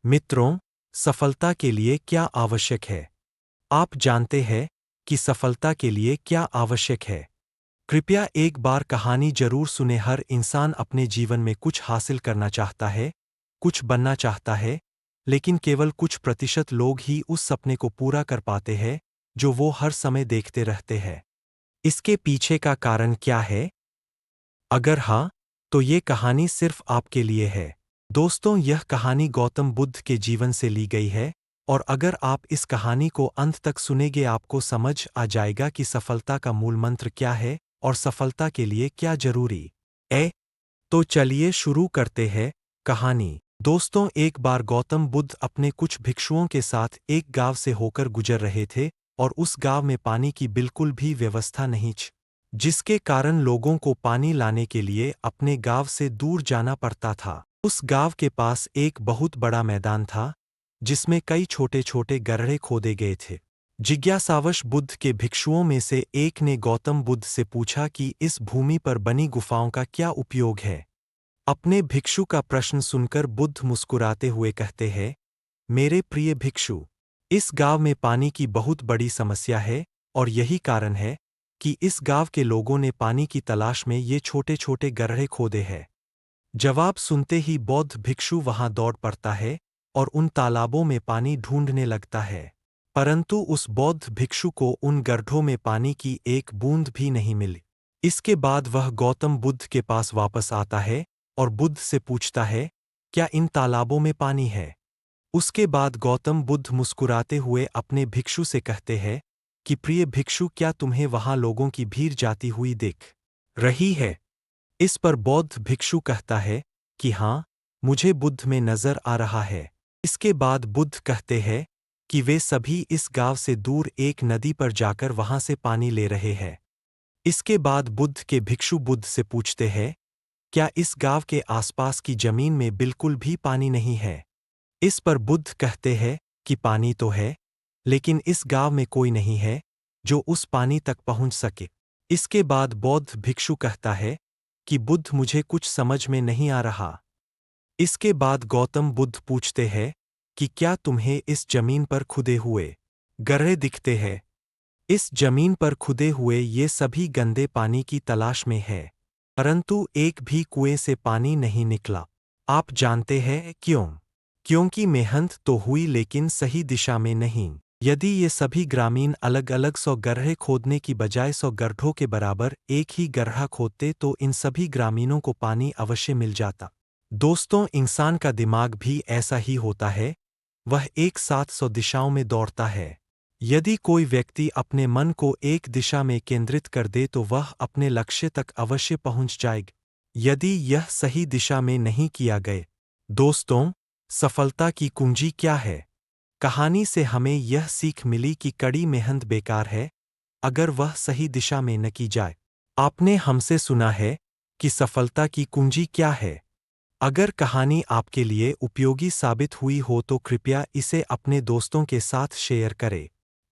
मित्रों, सफलता के लिए क्या आवश्यक है? आप जानते हैं कि सफलता के लिए क्या आवश्यक है? कृपया एक बार कहानी जरूर सुने। हर इंसान अपने जीवन में कुछ हासिल करना चाहता है, कुछ बनना चाहता है, लेकिन केवल कुछ प्रतिशत लोग ही उस सपने को पूरा कर पाते हैं जो वो हर समय देखते रहते हैं। इसके पीछे का कारण क्या है? अगर हाँ, तो ये कहानी सिर्फ आपके लिए है। दोस्तों, यह कहानी गौतम बुद्ध के जीवन से ली गई है, और अगर आप इस कहानी को अंत तक सुनेंगे आपको समझ आ जाएगा कि सफलता का मूल मंत्र क्या है और सफलता के लिए क्या जरूरी है। तो चलिए शुरू करते हैं कहानी। दोस्तों, एक बार गौतम बुद्ध अपने कुछ भिक्षुओं के साथ एक गांव से होकर गुजर रहे थे, और उस गांव में पानी की बिल्कुल भी व्यवस्था नहीं थी, जिसके कारण लोगों को पानी लाने के लिए अपने गांव से दूर जाना पड़ता था। उस गांव के पास एक बहुत बड़ा मैदान था, जिसमें कई छोटे छोटे गड्ढे खोदे गए थे। जिज्ञासावश बुद्ध के भिक्षुओं में से एक ने गौतम बुद्ध से पूछा कि इस भूमि पर बनी गुफाओं का क्या उपयोग है। अपने भिक्षु का प्रश्न सुनकर बुद्ध मुस्कुराते हुए कहते हैं, मेरे प्रिय भिक्षु, इस गांव में पानी की बहुत बड़ी समस्या है, और यही कारण है कि इस गांव के लोगों ने पानी की तलाश में ये छोटे छोटे गड्ढे खोदे हैं। जवाब सुनते ही बौद्ध भिक्षु वहां दौड़ पड़ता है और उन तालाबों में पानी ढूंढने लगता है। परंतु उस बौद्ध भिक्षु को उन गड्ढों में पानी की एक बूंद भी नहीं मिली। इसके बाद वह गौतम बुद्ध के पास वापस आता है और बुद्ध से पूछता है, क्या इन तालाबों में पानी है? उसके बाद गौतम बुद्ध मुस्कुराते हुए अपने भिक्षु से कहते हैं कि प्रिय भिक्षु, क्या तुम्हें वहां लोगों की भीड़ जाती हुई दिख रही है? इस पर बौद्ध भिक्षु कहता है कि हाँ, मुझे बुद्ध में नजर आ रहा है। इसके बाद बुद्ध कहते हैं कि वे सभी इस गांव से दूर एक नदी पर जाकर वहां से पानी ले रहे हैं। इसके बाद बुद्ध के भिक्षु बुद्ध से पूछते हैं, क्या इस गांव के आसपास की जमीन में बिल्कुल भी पानी नहीं है? इस पर बुद्ध कहते हैं कि पानी तो है, लेकिन इस गांव में कोई नहीं है जो उस पानी तक पहुंच सके। इसके बाद बौद्ध भिक्षु कहता है कि बुद्ध, मुझे कुछ समझ में नहीं आ रहा। इसके बाद गौतम बुद्ध पूछते हैं कि क्या तुम्हें इस जमीन पर खुदे हुए गड्ढे दिखते हैं? इस जमीन पर खुदे हुए ये सभी गंदे पानी की तलाश में है, परंतु एक भी कुएं से पानी नहीं निकला। आप जानते हैं क्यों? क्योंकि मेहनत तो हुई लेकिन सही दिशा में नहीं। यदि ये सभी ग्रामीण अलग अलग 100 गड्ढे खोदने की बजाय 100 गड्ढों के बराबर एक ही गड्ढा खोदते तो इन सभी ग्रामीणों को पानी अवश्य मिल जाता। दोस्तों, इंसान का दिमाग भी ऐसा ही होता है, वह एक साथ 100 दिशाओं में दौड़ता है। यदि कोई व्यक्ति अपने मन को एक दिशा में केंद्रित कर दे तो वह अपने लक्ष्य तक अवश्य पहुंच जाएगा, यदि यह सही दिशा में नहीं किया गया। दोस्तों, सफलता की कुंजी क्या है? कहानी से हमें यह सीख मिली कि कड़ी मेहनत बेकार है अगर वह सही दिशा में न की जाए। आपने हमसे सुना है कि सफलता की कुंजी क्या है। अगर कहानी आपके लिए उपयोगी साबित हुई हो तो कृपया इसे अपने दोस्तों के साथ शेयर करें।